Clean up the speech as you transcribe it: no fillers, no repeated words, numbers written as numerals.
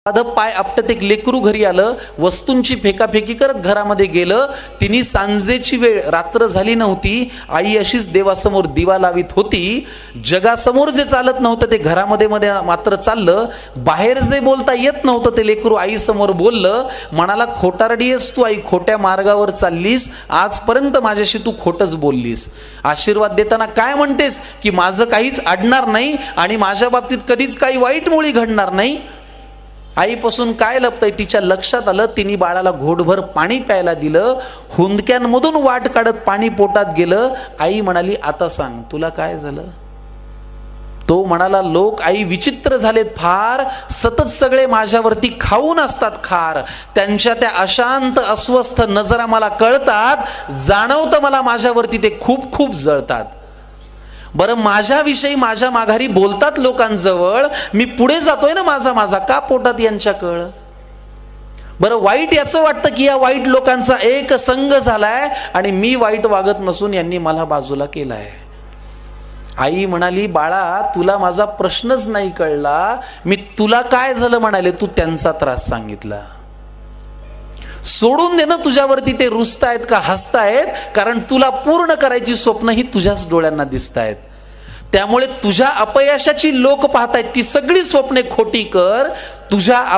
साधं पाय आपटत एक लेकरू घरी आलं, वस्तूंची फेकाफेकी करत घरामध्ये गेलं. तिने सांजेची वेळ, रात्र झाली नव्हती, आई अशीच देवासमोर दिवा लावित होती. जगासमोर जे चालत नव्हतं ते घरामध्ये मध्ये मात्र चाललं. बाहेर जे बोलता येत नव्हतं ते लेकरू आई समोर बोललं. म्हणाला, खोटारडी आहेस तू आई, खोट्या मार्गावर चाललीस, आजपर्यंत माझ्याशी तू खोटच बोललीस. आशीर्वाद देताना काय म्हणतेस की माझं काहीच अडणार नाही आणि माझ्या बाबतीत कधीच काही वाईट मुळी घडणार नाही. आईपासून काय लपतंय तिच्या लक्षात आलं. तिने बाळाला घोटभर पाणी प्यायला दिलं. हुंदक्यांमधून वाट काढत पाणी पोटात गेलं. आई म्हणाली, आता सांग तुला काय झालं. तो म्हणाला, लोक आई विचित्र झालेत फार, सतत सगळे माझ्यावरती खाऊन असतात खार. त्यांच्या त्या अशांत अस्वस्थ नजरा मला कळतात, जाणवतं मला माझ्यावरती ते खूप खूप जळतात. बरं, माझ्याविषयी माझ्या माघारी बोलतात लोकांजवळ, मी पुढे जातोय ना माझा माझा, का पोटात यांच्या कळ. बरं, वाईट याचं वाटतं की या वाईट लोकांचा एक संघ झालाय आणि मी वाईट वागत नसून यांनी मला बाजूला केलाय. आई म्हणाली, बाळा तुला माझा प्रश्नच नाही कळला. मी तुला काय झालं म्हणाले, तू त्यांचा त्रास सांगितला. सोडून दे ना तुझ्यावरती ते रुसतायत का हसतायत, कारण तुला पूर्ण करायची स्वप्न ही तुझ्याच डोळ्यांना दिसतायत. त्यामुळे तुझ्या अपयशाची लोक पाहतायत, ती सगळी स्वप्ने खोटी कर. तुझ्या